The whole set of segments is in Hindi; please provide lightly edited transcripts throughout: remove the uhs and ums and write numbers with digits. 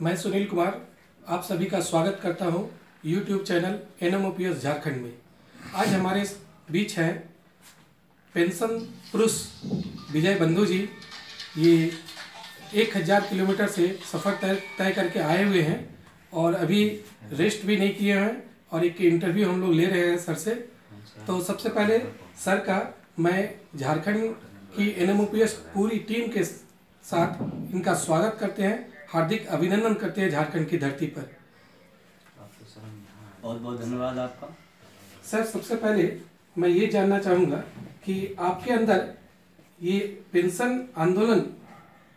मैं सुनील कुमार आप सभी का स्वागत करता हूं YouTube चैनल NMOPS झारखंड में। आज हमारे बीच हैं पेंशन पुरुष विजय बंधु जी। ये 1000 किलोमीटर से सफ़र तय करके आए हुए हैं और अभी रेस्ट भी नहीं किए हैं और एक इंटरव्यू हम लोग ले रहे हैं सर से। तो सबसे पहले सर का मैं झारखंड की NMOPS पूरी टीम के साथ इनका स्वागत करते हैं, हार्दिक अभिनंदन करते हैं झारखंड की धरती पर। बहुत बहुत धन्यवाद आपका। सर सबसे पहले मैं ये जानना चाहूँगा कि आपके अंदर ये पेंशन आंदोलन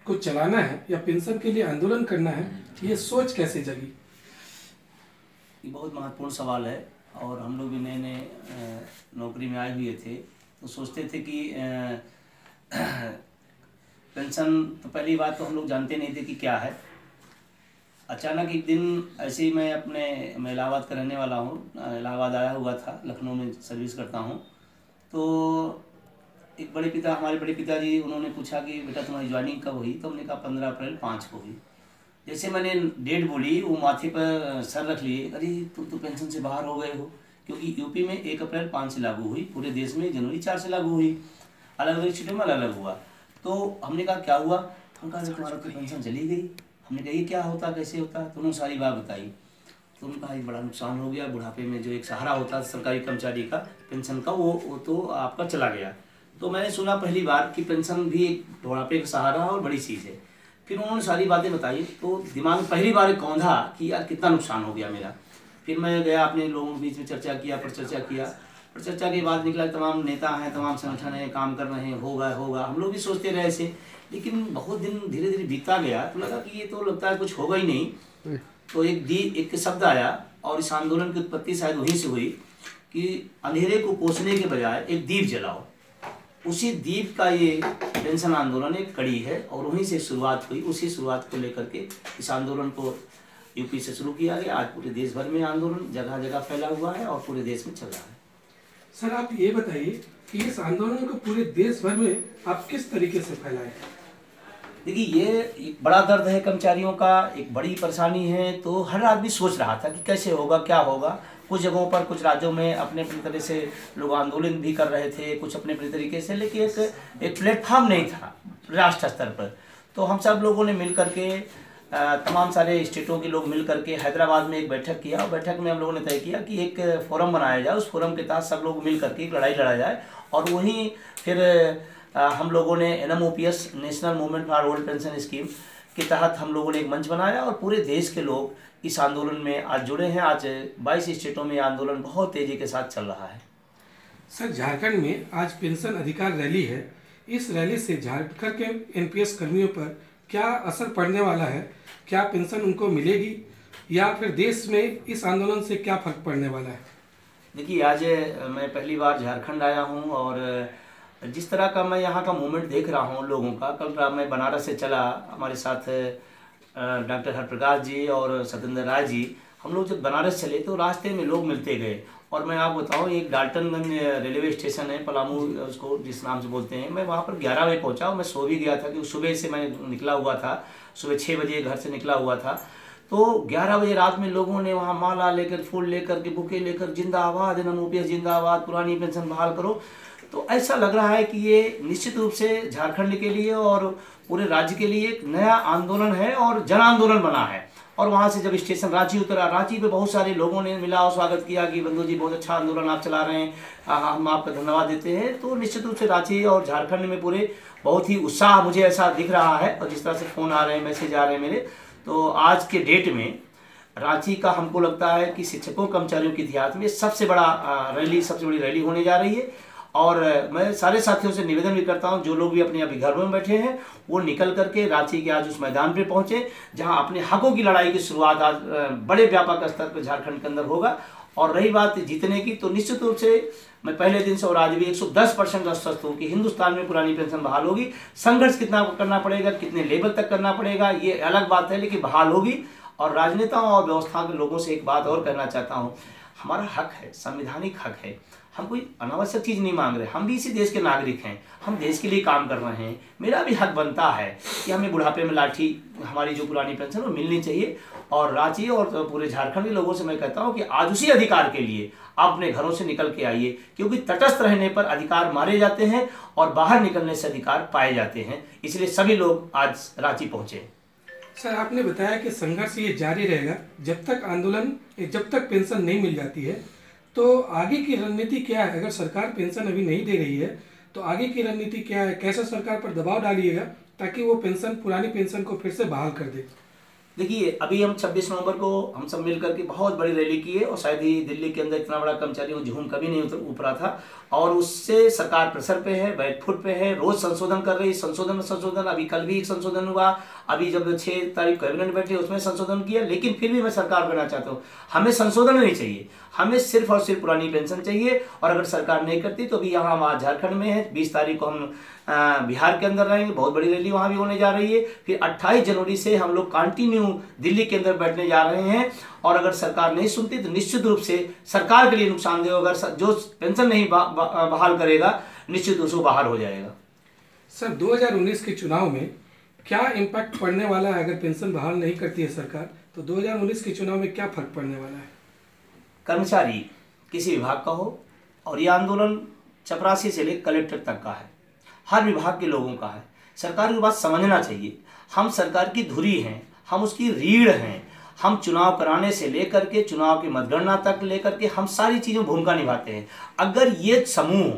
को चलाना है या पेंशन के लिए आंदोलन करना है, ये सोच कैसे जगी? ये बहुत महत्वपूर्ण सवाल है और हम लोग भी नए नए नौकरी में आए हुए थे तो सोचते थे कि पेंशन तो पहली बात तो हम लोग जानते नहीं थे कि क्या है। अचानक एक दिन ऐसे ही मैं इलाहाबाद का रहने वाला हूँ, इलाहाबाद आया हुआ था, लखनऊ में सर्विस करता हूँ। तो एक हमारे बड़े पिताजी उन्होंने पूछा कि बेटा तुम्हारी ज्वाइनिंग कब हुई? तो हमने कहा 15 अप्रैल 5 को हुई। जैसे मैंने डेट बोली वो माथे पर सर रख लिए, अरे तुम तो पेंशन से बाहर हो गए हो, क्योंकि यूपी में 1 अप्रैल 5 से लागू हुई, पूरे देश में जनवरी 4 से लागू हुई, अलग अलग स्टेटों में अलग अलग हुआ। तो हमने कहा क्या हुआ? तो कहा तुम्हारा तो पेंशन चली गई। हमने कहा ये क्या होता, कैसे होता? तो उन्होंने सारी बात बताई। तो उन्होंने कहा ये बड़ा नुकसान हो गया, बुढ़ापे में जो एक सहारा होता है सरकारी कर्मचारी का पेंशन का, वो तो आपका चला गया। तो मैंने सुना पहली बार कि पेंशन भी एक बुढ़ापे का सहारा है और बड़ी चीज़ है। फिर उन्होंने सारी बातें बताई तो दिमाग में पहली बार कौंधा कि यार कितना नुकसान हो गया मेरा। फिर मैं गया अपने लोगों के बीच में चर्चा किया, पर चर्चा के बाद निकला तमाम नेता हैं, तमाम संगठन हैं, काम कर रहे हैं, होगा। हम लोग भी सोचते रहे ऐसे, लेकिन बहुत दिन धीरे धीरे बीता गया तो लगा कि ये तो लगता है कुछ होगा ही नहीं। तो एक शब्द आया और इस आंदोलन की उत्पत्ति शायद वहीं से हुई कि अंधेरे को पोषने के बजाय एक दीप जलाओ। उसी दीप का ये पेंशन आंदोलन एक कड़ी है और वहीं से शुरुआत हुई। उसी शुरुआत को लेकर के इस आंदोलन को यूपी से शुरू किया गया। आज पूरे देश भर में आंदोलन जगह जगह फैला हुआ है और पूरे देश में चल रहा है। सर आप ये बताइए कि इस आंदोलन को पूरे देश भर में आप किस तरीके से फैलाएं? देखिए ये एक बड़ा दर्द है कर्मचारियों का, एक बड़ी परेशानी है। तो हर आदमी सोच रहा था कि कैसे होगा, क्या होगा। कुछ जगहों पर, कुछ राज्यों में अपने अपने तरह से लोग आंदोलन भी कर रहे थे, कुछ अपने अपने तरीके से, लेकिन एक प्लेटफॉर्म नहीं था राष्ट्र स्तर पर। तो हम सब लोगों ने मिल करके, तमाम सारे स्टेटों के लोग मिल करके हैदराबाद में एक बैठक किया और बैठक में हम लोगों ने तय किया कि एक फोरम बनाया जाए। उस फोरम के तहत सब लोग मिल करके एक लड़ाई लड़ा जाए और वहीं फिर हम लोगों ने NMOPS national movement for old pension scheme के तहत हम लोगों ने एक मंच बनाया और पूरे देश के लोग इस आंदोलन में आज जुड़े हैं। आज 22 स्टेटों में आंदोलन बहुत तेजी के साथ चल रहा है। सर झारखंड में आज पेंशन अधिकार रैली है, इस रैली से झारखंड के NPS कर्मियों पर क्या असर पड़ने वाला है? क्या पेंशन उनको मिलेगी या फिर देश में इस आंदोलन से क्या फर्क पड़ने वाला है? देखिए आज मैं पहली बार झारखंड आया हूँ और जिस तरह का मैं यहाँ का मूवमेंट देख रहा हूँ लोगों का, कल मैं बनारस से चला, हमारे साथ डॉक्टर हरप्रकाश जी और सत्येंद्र राय जी, हम लोग जब बनारस चले तो रास्ते में लोग मिलते गए। और मैं आपको बताऊँ, एक डाल्टनगंज रेलवे स्टेशन है, पलामू उसको जिस नाम से बोलते हैं, मैं वहाँ पर 11 बजे पहुँचा और मैं सो भी गया था क्योंकि सुबह से मैं निकला हुआ था, सुबह 6 बजे घर से निकला हुआ था। तो 11 बजे रात में लोगों ने वहाँ माला लेकर, फूल लेकर के, बुके लेकर, जिंदाबाद NMOPS जिंदाबाद, पुरानी पेंशन बहाल करो। तो ऐसा लग रहा है कि ये निश्चित रूप से झारखंड के लिए और पूरे राज्य के लिए एक नया आंदोलन है और जन आंदोलन बना है। और वहाँ से जब स्टेशन रांची उतरा, रांची पे बहुत सारे लोगों ने मिला और स्वागत किया कि बंधु जी बहुत अच्छा आंदोलन आप चला रहे हैं, हम आपका धन्यवाद देते हैं। तो निश्चित रूप से रांची और झारखंड में पूरे बहुत ही उत्साह मुझे ऐसा दिख रहा है। और जिस तरह से फ़ोन आ रहे हैं, मैसेज आ रहे हैं मेरे, तो आज के डेट में रांची का हमको लगता है कि शिक्षकों कर्मचारियों के इतिहास में सबसे बड़ी रैली होने जा रही है। और मैं सारे साथियों से निवेदन भी करता हूं, जो लोग भी अपने अभी घरों में बैठे हैं वो निकल करके रांची के आज उस मैदान पे पहुंचे जहां अपने हकों की लड़ाई की शुरुआत आज बड़े व्यापक स्तर पर झारखंड के अंदर होगा। और रही बात जीतने की, तो निश्चित रूप से मैं पहले दिन से और आज भी 110% आश्वस्त हूँ कि हिंदुस्तान में पुरानी पेंशन बहाल होगी। संघर्ष कितना करना पड़ेगा, कितने लेवल तक करना पड़ेगा, ये अलग बात है, लेकिन बहाल होगी। और राजनेताओं और व्यवस्था के लोगों से एक बात और कहना चाहता हूँ, हमारा हक है, संवैधानिक हक है, हम कोई अनावश्यक चीज़ नहीं मांग रहे, हम भी इसी देश के नागरिक हैं, हम देश के लिए काम कर रहे हैं। मेरा भी हक बनता है कि हमें बुढ़ापे में लाठी, हमारी जो पुरानी पेंशन वो मिलनी चाहिए। और रांची और पूरे झारखंड के लोगों से मैं कहता हूँ कि आज उसी अधिकार के लिए आप अपने घरों से निकल के आइए, क्योंकि तटस्थ रहने पर अधिकार मारे जाते हैं और बाहर निकलने से अधिकार पाए जाते हैं। इसलिए सभी लोग आज रांची पहुंचे। सर, आपने बताया कि संघर्ष ये जारी रहेगा जब तक पेंशन नहीं मिल जाती है। तो आगे की रणनीति क्या है? अगर सरकार पेंशन अभी नहीं दे रही है तो आगे की रणनीति क्या है? कैसे सरकार पर दबाव डालिएगा ताकि वो पुरानी पेंशन को फिर से बहाल कर दे? देखिए, अभी हम 26 नवंबर को हम सब मिल करके बहुत बड़ी रैली किए और शायद ही दिल्ली के अंदर इतना बड़ा कर्मचारियों झूम कभी नहीं उतरा था। और उससे सरकार प्रेशर पे है, बैक फुट पे है, रोज संशोधन कर रही है, संशोधन। अभी कल भी एक संशोधन हुआ, अभी जब 6 तारीख कैबिनेट बैठी उसमें संशोधन किया। लेकिन फिर भी मैं सरकार करना चाहता हूँ, हमें संशोधन नहीं चाहिए, हमें सिर्फ और सिर्फ पुरानी पेंशन चाहिए। और अगर सरकार नहीं करती तो अभी यहाँ हम आज झारखंड में है, 20 तारीख को हम बिहार के अंदर रहेंगे, बहुत बड़ी रैली वहाँ भी होने जा रही है। फिर 28 जनवरी से हम लोग कंटिन्यू दिल्ली के अंदर बैठने जा रहे हैं। और अगर सरकार नहीं सुनती तो निश्चित रूप से सरकार के लिए नुकसानदेह होगा। जो पेंशन नहीं बहाल करेगा निश्चित रूप से बाहर हो जाएगा। सर, 2019 के चुनाव में क्या इम्पैक्ट पड़ने वाला है? अगर पेंशन बहाल नहीं करती है सरकार तो 2019 के चुनाव में क्या फर्क पड़ने वाला है? कर्मचारी किसी विभाग का हो, और ये आंदोलन चपरासी से लेकर कलेक्टर तक का है, हर विभाग के लोगों का है। सरकार की बात समझना चाहिए, हम सरकार की धुरी हैं, हम उसकी रीढ़ हैं। हम चुनाव कराने से लेकर के चुनाव की मतगणना तक लेकर के हम सारी चीज़ों में भूमिका निभाते हैं। अगर ये समूह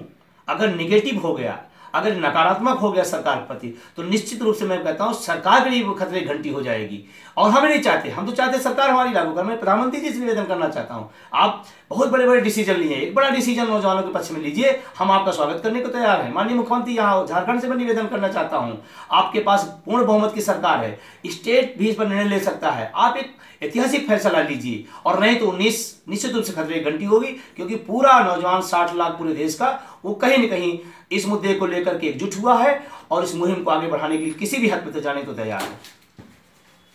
अगर निगेटिव हो गया, अगर नकारात्मक हो गया सरकार के प्रति, तो निश्चित रूप से मैं कहता हूं सरकार के लिए वो खतरे की घंटी हो जाएगी। और हमें नहीं चाहते, हम तो चाहते सरकार हमारी लागू करे। मैं प्रधानमंत्री जी से निवेदन करना चाहता हूं, आप बहुत बड़े बड़े डिसीजन लिए, एक बड़ा डिसीजन नौजवानों के पक्ष में लीजिए, हम आपका स्वागत करने को तैयार हैं। माननीय मुख्यमंत्री, यहाँ झारखंड से मैं निवेदन करना चाहता हूँ, आपके पास पूर्ण बहुमत की सरकार है, स्टेट भी इस पर निर्णय ले सकता है, आप एक ऐतिहासिक फैसला लीजिए। और नहीं तो 19 निश्चित रूप से खतरे की घंटी होगी, क्योंकि पूरा नौजवान 60 लाख पूरे देश का वो कहीं न कहीं इस मुद्दे को लेकर के एकजुट हुआ है और इस मुहिम को आगे बढ़ाने के लिए किसी भी हद पर जाने को तैयार है।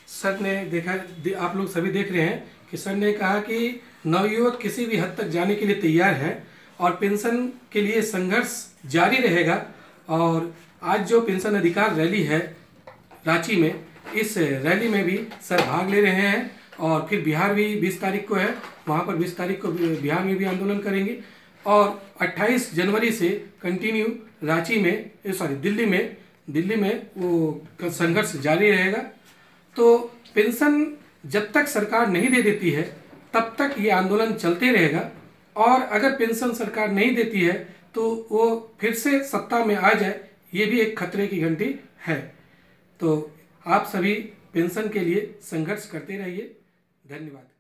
सर ने देखा, आप लोग सभी देख रहे हैं कि सर ने कहा कि नवयुवक किसी भी हद तक जाने के लिए तैयार है और पेंशन के लिए संघर्ष जारी रहेगा। और आज जो पेंशन अधिकार रैली है रांची में, इस रैली में भी सर भाग ले रहे हैं। और फिर बिहार भी 20 तारीख को है, वहाँ पर 20 तारीख को बिहार में भी आंदोलन करेंगे। और 28 जनवरी से कंटिन्यू रांची में, दिल्ली में वो संघर्ष जारी रहेगा। तो पेंशन जब तक सरकार नहीं दे देती है तब तक ये आंदोलन चलते रहेगा। और अगर पेंशन सरकार नहीं देती है तो वो फिर से सत्ता में आ जाए, ये भी एक खतरे की घंटी है। तो आप सभी पेंशन के लिए संघर्ष करते रहिए। धन्यवाद।